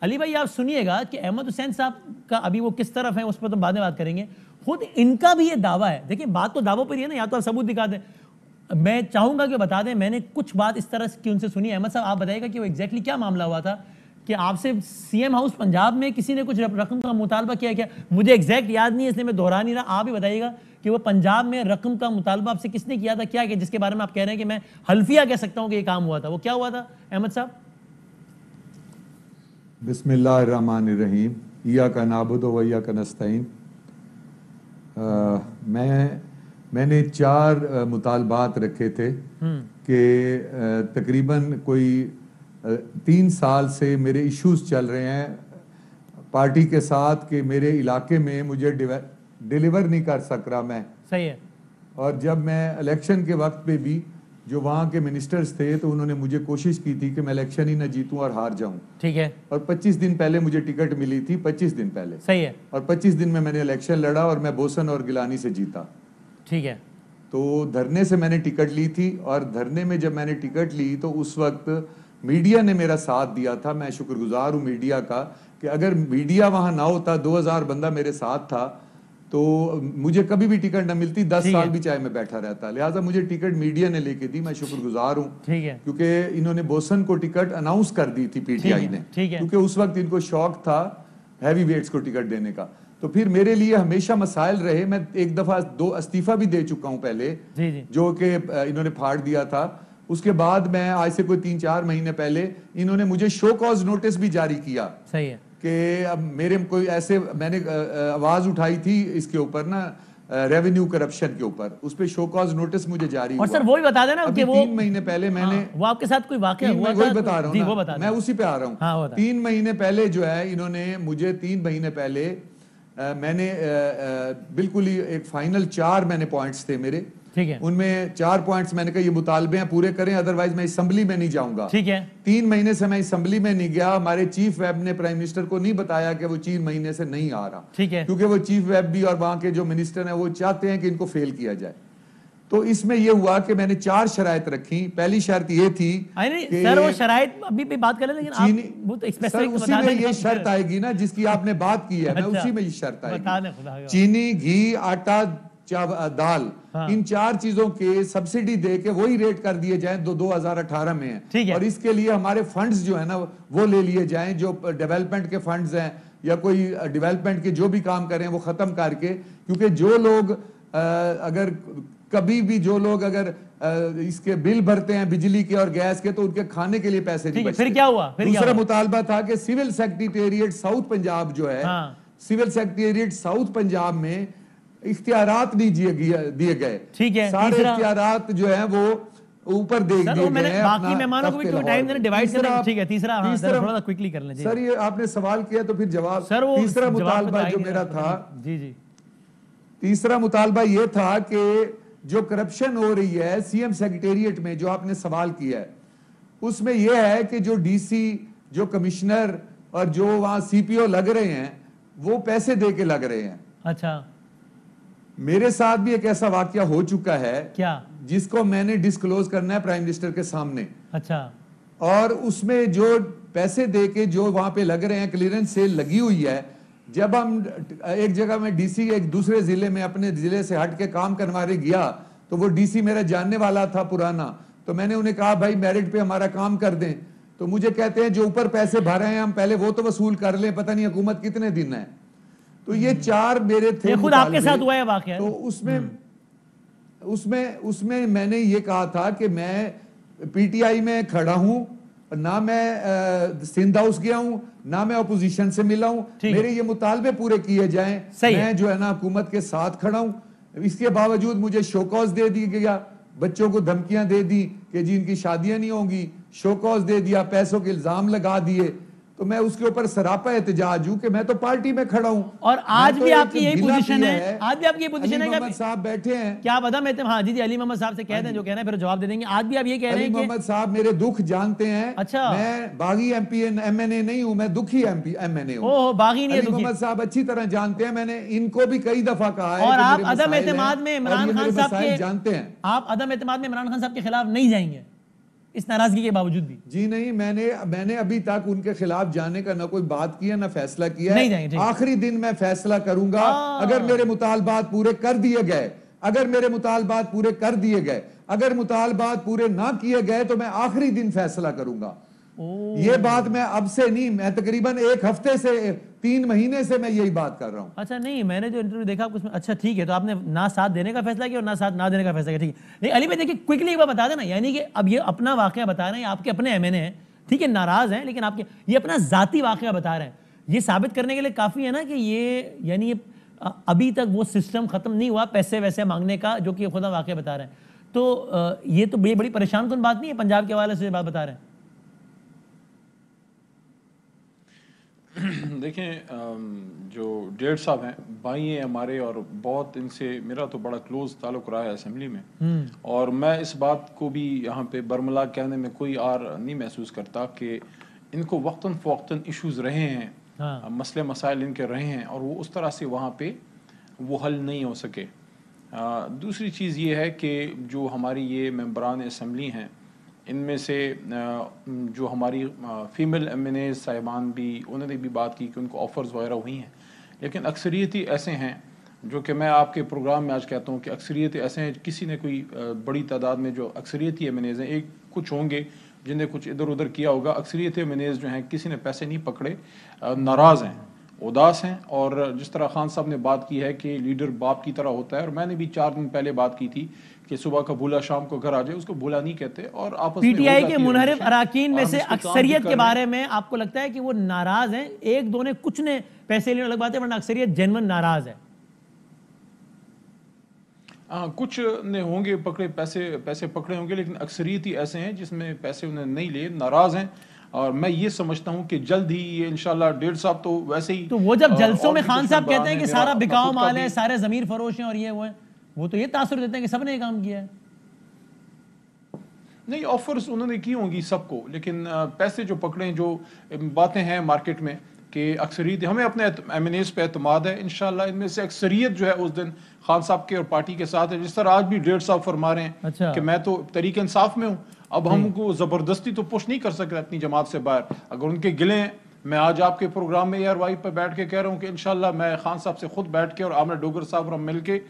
अली भाई आप सुनिएगा कि अहमद हुसैन साहब का अभी वो किस तरफ है उस पर तो बाद में बात करेंगे। खुद इनका भी ये दावा है, देखिए बात तो दावों पर ही है ना, या तो आप सबूत दिखा दें। मैं चाहूंगा कि बता दें, मैंने कुछ बात इस तरह की उनसे सुनी। अहमद साहब आप बताइएगा कि वो एग्जैक्टली क्या मामला हुआ था कि आपसे सीएम हाउस पंजाब में किसी ने कुछ रकम का मुतालबा किया क्या? मुझे एग्जैक्ट याद नहीं है इसलिए मैं दोहरा नहीं रहा, आप ही बताइएगा कि वो पंजाब में रकम का मुतालबा आपसे किसने किया था, क्या किया, जिसके बारे में आप कह रहे हैं कि मैं हल्फिया कह सकता हूं कि ये काम हुआ था, वो क्या हुआ था अहमद साहब? बिस्मिल्लाहिर्रहमानिर्रहीम, इय्याका नअबुदु व इय्याका नस्तईन। मैंने 4 मुतालबात रखे थे कि तकरीबन कोई 3 साल से मेरे इश्यूज चल रहे हैं पार्टी के साथ कि मेरे इलाके में मुझे डिलीवर नहीं कर सक रहा मैं। सही है। और जब मैं इलेक्शन के वक्त पे भी जो वहाँ के मिनिस्टर्स थे तो उन्होंने मुझे कोशिश की थी कि मैं इलेक्शन ही ना जीतूं और हार जाऊं। ठीक है। और 25 दिन पहले मुझे टिकट मिली थी, 25 दिन पहले। सही है। और 25 दिन में मैंने इलेक्शन लड़ा और मैं बोसन और गिलानी से जीता। ठीक है। तो धरने से मैंने टिकट ली थी और धरने में जब मैंने टिकट ली तो उस वक्त मीडिया ने मेरा साथ दिया था। मैं शुक्रगुजार हूँ मीडिया का कि अगर मीडिया वहाँ ना होता, 2000 बंदा मेरे साथ था, तो मुझे कभी भी टिकट न मिलती, 10 साल भी चाहे मैं बैठा रहता। लिहाजा मुझे टिकट मीडिया ने लेके दी, मैं शुक्रगुजार हूँ। ठीक है। क्योंकि इन्होंने बोसन को टिकट अनाउंस कर दी थी पीटीआई ने, क्योंकि उस वक्त इनको शौक था हैवी वेट्स को टिकट देने का। तो फिर मेरे लिए हमेशा मसाइल रहे। मैं एक दफा 2 इस्तीफा भी दे चुका हूं पहले, जो कि इन्होंने फाड़ दिया था। उसके बाद मैं आज से कोई 3-4 महीने पहले इन्होंने मुझे शो कॉज नोटिस भी जारी किया। सही है। कि अब मेरे कोई ऐसे मैंने आवाज उठाई थी इसके ऊपर ना, रेवेन्यू करप्शन के ऊपर, उस पे शो कॉज नोटिस मुझे जारी और हुआ। सर वो ही बता देना कि वो 3 महीने पहले मैंने वो आपके साथ कोई वाकया हुआ था? वही बता रहा हूँ, वो बता मैं उसी पे आ रहा हूँ। 3 महीने पहले जो है इन्होंने मुझे 3 महीने पहले मैंने बिल्कुल ही एक फाइनल 4 मैंने पॉइंट्स थे मेरे, ठीक है, उनमें 4 पॉइंट्स मैंने कहा ये मुतालबे हैं पूरे करें, अदरवाइज मैं असेंबली में नहीं जाऊंगा। ठीक है। 3 महीने से मैं असेंबली में नहीं गया। हमारे चीफ वेब ने प्राइम मिनिस्टर को नहीं बताया कि वो 3 महीने से नहीं आ रहा। ठीक है। क्योंकि वो चीफ वेब भी और वहां के जो मिनिस्टर हैं वो चाहते हैं कि इनको फेल किया जाए। तो इसमें यह हुआ कि मैंने 4 शराइत रखी। पहली शर्त ये थी कि सर वो शराइत अभी भी बात कर लें, लेकिन आप वो तो स्पेसिफिक उसी में ये शर्त आएगी ना जिसकी आपने बात की है। मैं उसी में ये शर्त आएगी। चीनी, घी, आटा, दाल, इन 4 चीजों के सब्सिडी दे के वही रेट कर दिए जाएं 2018 में है। और इसके लिए हमारे फंड्स जो है ना वो ले लिए जाएं, जो डेवलपमेंट के फंड्स हैं या कोई डेवलपमेंट के जो भी काम करें वो खत्म करके। क्योंकि जो लोग अगर कभी भी जो लोग अगर इसके बिल भरते हैं बिजली के और गैस के, तो उनके खाने के लिए पैसे नहीं बचते। फिर क्या हुआ? दूसरा मुतालबा था कि सिविल सेक्रेटेरिएट साउथ पंजाब जो है, सिविल सेक्रेटेरिएट साउथ पंजाब में इख्तियारात नहीं दिए गए। ठीक है। सारे इख्तियारात जो है वो ऊपर दे दिए गए। बाकी मेहमानों को भी क्यों टाइम देना, डिवाइड करना। ठीक है। तीसरा थोड़ा सा क्विकली कर लें सर। ये आपने सवाल किया तो फिर जवाब। सर वो तीसरा मुतालबा जो मेरा था, जी, तीसरा मुतालबा ये था कि जो करप्शन हो रही है सीएम सेक्रेटेरिएट में, जो आपने सवाल किया है, उसमें यह है कि जो डीसी, जो कमिश्नर और जो वहां सीपीओ लग रहे हैं वो पैसे दे के लग रहे हैं। अच्छा। मेरे साथ भी एक ऐसा वाकया हो चुका है, क्या, जिसको मैंने डिस्क्लोज करना है प्राइम मिनिस्टर के सामने। अच्छा। और उसमें जो पैसे दे के जो वहां पे लग रहे हैं, क्लियरेंस सेल लगी हुई है। जब हम एक जगह में डीसी एक दूसरे जिले में अपने जिले से हट के काम करवाने गया, तो वो डीसी मेरा जानने वाला था पुराना। तो मैंने उन्हें कहा भाई मेरिट पे हमारा काम कर दें। तो मुझे कहते हैं जो ऊपर पैसे भरे हैं हम पहले वो तो वसूल कर लें, पता नहीं हुकूमत कितने दिन है। तो ये 4 मेरे थे। ये खुद आपके साथ हुआ है वाकया? तो उसमें मैंने ये कहा था कि मैं पीटीआई में खड़ा हूं, ना मैं सिंध हाउस गया हूं, ना मैं अपोजिशन से मिला हूं। मेरे ये मुतालबे पूरे किए जाएं। मैं जो है ना हुकूमत के साथ खड़ा हूं। इसके बावजूद मुझे शोकॉज दे दी गया, बच्चों को धमकियां दे दी कि जी इनकी शादियां नहीं होंगी, शोकॉज दे दिया, पैसों के इल्जाम लगा दिए। तो मैं उसके ऊपर सरापा एहतजाज हूं कि मैं तो पार्टी में खड़ा हूं। और आज भी आपकी यही पोजीशन है। आज भी आपकी पोजीशन है। अली मोहम्मद साहब बैठे हैं। क्या आप अदम एतमाद, हाँ जी अली मोहम्मद साहब से कह दें जो कहना है, फिर जवाब दे देंगे। आज भी आप ये कह रहे हैं कि मोहम्मद साहब मेरे दुख जानते हैं। अच्छा। मैं बागी एमपी एमएनए नहीं हूं, मैं दुखी एमपी एमएनए हूं। ओह, बागी नहीं है, अली मोहम्मद साहब अच्छी तरह जानते हैं। मैंने इनको भी कई दफा कहा है। और आप अदम एतमाद में इमरान खान साहब के जानते हैं, आप अदम एतमाद में इमरान खान साहब के खिलाफ नहीं जाएंगे? इस नाराजगी के बावजूद भी? जी नहीं, मैंने अभी तक उनके खिलाफ जाने का ना कोई बात किया ना फैसला किया है। आखिरी दिन मैं फैसला करूंगा। अगर मेरे मुतालबात पूरे कर दिए गए, अगर मेरे मुतालबात पूरे कर दिए गए, अगर मुतालबात पूरे ना किए गए तो मैं आखिरी दिन फैसला करूंगा। ये बात मैं अब से नहीं, मैं तकरीबन 1 हफ्ते से 3 महीने से मैं यही बात कर रहा हूं। अच्छा नहीं, मैंने जो इंटरव्यू देखा उसमें, अच्छा ठीक है, तो आपने ना साथ देने का फैसला किया और ना साथ ना देने का फैसला किया, ठीक है। नहीं अली भाई देखिए, क्विकली एक बार बता देना, यानी कि अब ये अपना वाकया बता रहे हैं, आपके अपने एमएनए हैं, ठीक है, नाराज हैं, लेकिन आपके ये अपना जाती वाकया बता रहे हैं। ये साबित करने के लिए काफी है ना कि ये, यानी ये अभी तक वो सिस्टम खत्म नहीं हुआ पैसे वैसे मांगने का, जो कि खुदा वाकया बता रहे हैं। तो ये तो बड़ी परेशान कौन बात नहीं है, पंजाब के हवाले से बात बता रहे हैं। देखें, जो डेढ़ साहब हैं, भाई हैं हमारे, और बहुत इनसे मेरा तो बड़ा क्लोज ताल्लुक रहा है असेंबली में, और मैं इस बात को भी यहाँ पे बरमला कहने में कोई आर नहीं महसूस करता कि इनको वक्तन फ़वक्तन इश्यूज़ रहे हैं, मसले मसाइल इनके रहे हैं, और वो उस तरह से वहाँ पे वो हल नहीं हो सके। दूसरी चीज़ ये है कि जो हमारी ये मेंबरान असेंबली हैं, इनमें से जो हमारी फ़ीमेल एमएनए साहिबान भी, उन्होंने भी बात की कि उनको ऑफ़र्स वगैरह हुई हैं, लेकिन अक्सरियत ही ऐसे हैं, जो कि मैं आपके प्रोग्राम में आज कहता हूँ कि अक्सरियत ऐसे हैं, किसी ने कोई बड़ी तादाद में जो अक्सरियती एमएनएज़ हैं, एक कुछ होंगे जिन्हें कुछ इधर उधर किया होगा, अक्सरियत एमएनएज़ जो हैं किसी ने पैसे नहीं पकड़े, नाराज़ हैं, उदास हैं। और जिस तरह खान साहब ने बात की है कि लीडर बाप की तरह होता है, और मैंने भी 4 दिन पहले बात की थी कि सुबह का भूला शाम को घर आ जाए, उसको भूला नहीं कहते। और आपस में पीटीआई के मुनहरिफ अराकीन में से अक्सरियत के बारे में आपको लगता है कि वो नाराज हैं? 1-2 ने, कुछ ने पैसे लेने, अलग बात है, वरना अक्सरियत जेन्युइन नाराज है। कुछ ने होंगे पकड़े, पैसे पकड़े होंगे, लेकिन अक्सरियत ही ऐसे हैं जिसमें पैसे उन्हें नहीं लिए, नाराज हैं। और मैं ये समझता हूं कि जल्द ही ये इंशाल्लाह डेढ़ साहब तो वैसे ही, तो वो जब जलसों में खान साहब कहते हैं कि सारा बिकाऊ माल है, सारे जमीर फरोश हैं और ये वो है, वो तो ये तासुर देते हैं कि सबने ये काम किया है। नहीं, ऑफर्स उन्होंने की होंगी सबको, लेकिन पैसे जो पकड़े, जो बातें हैं मार्केट में कि अक्सरियत, हमें अपने एमएनएस पे एतमाद है, इंशाल्लाह इनमें से अक्सरियत जो है उस दिन खान साहब के और पार्टी के साथ है। जिस तरह आज भी डेढ़ साहब फरमा रहे हैं अच्छा। कि मैं तो तरीके इंसाफ में हूँ, अब हमको जबरदस्ती तो पुश नहीं कर सकते अपनी जमात से बाहर, अगर उनके गिले हैं। मैं आज आपके प्रोग्राम में ARY पर बैठ के कह रहा हूँ कि इंशाल्लाह मैं खान साहब से खुद बैठ के और आमना डोगर साहब और हम मिल के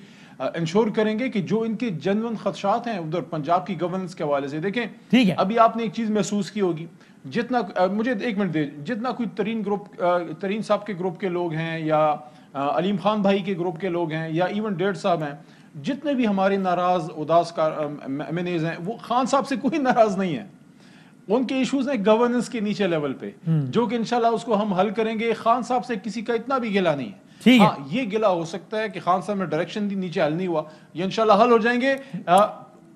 इंश्योर करेंगे कि जो इनके जेन्युइन खदशात हैं उधर पंजाब की गवर्नेंस के हवाले से, देखें ठीक है, अभी आपने एक चीज महसूस की होगी, जितना मुझे 1 मिनट दे, जितना कोई तरीन साहब के ग्रुप के लोग हैं, या अलीम खान भाई के ग्रुप के लोग हैं, या इवन डेढ़ साहब हैं, जितने भी हमारे नाराज उदास का एमएनएज हैं, वो खान साहब से कोई नाराज नहीं है। उनके इश्यूज हैं गवर्नेंस के नीचे लेवल पे, जो कि इंशाल्लाह उसको हम हल करेंगे। खान साहब से किसी का इतना भी गिला नहीं है। हाँ, ये गिला हो सकता है कि खान साहब ने डायरेक्शन दी, नीचे हल नहीं हुआ, ये इंशाल्लाह हल हो जाएंगे।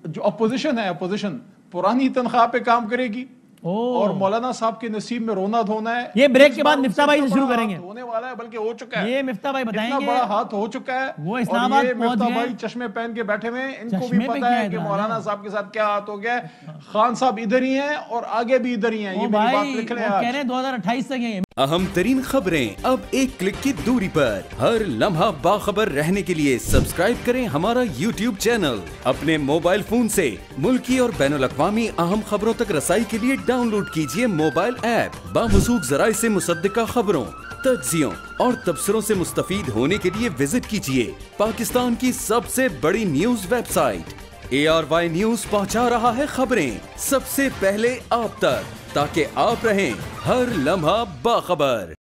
जो अपोजिशन है, अपोजिशन पुरानी तनख्वाह पे काम करेगी, और मौलाना साहब के नसीब में रोना धोना है। ये ब्रेक के बाद मिफ्ता भाई से शुरू करेंगे, होने वाला है, बल्कि हो चुका है। ये मिफ्ता भाई बताएंगे, बड़ा हाथ हो चुका है, वो इस्लामाबाद पहुंच गए, भाई चश्मे पहन के बैठे हुए, इनको भी पता है कि मौलाना साहब के साथ क्या हाथ हो गया। खान साहब इधर ही हैं और आगे भी इधर ही हैं, ये मेरी बात लिख लें, कह रहे हैं 2028 तक है। अहम तरीन खबरें अब एक क्लिक की दूरी पर, हर लम्हा बाखबर रहने के लिए सब्सक्राइब करें हमारा YouTube चैनल। अपने मोबाइल फोन से मुल्की और बैनुल अक़वामी अहम खबरों तक रसाई के लिए डाउनलोड कीजिए मोबाइल ऐप। बामसूख जराए से मुसद्दिका खबरों, तज्जियों और तबसरों से मुस्तफीद होने के लिए विजिट कीजिए पाकिस्तान की सबसे बड़ी न्यूज वेबसाइट। ARY न्यूज पहुंचा रहा है खबरें सबसे पहले आप तक, ताकि आप रहें हर लम्हा बाखबर।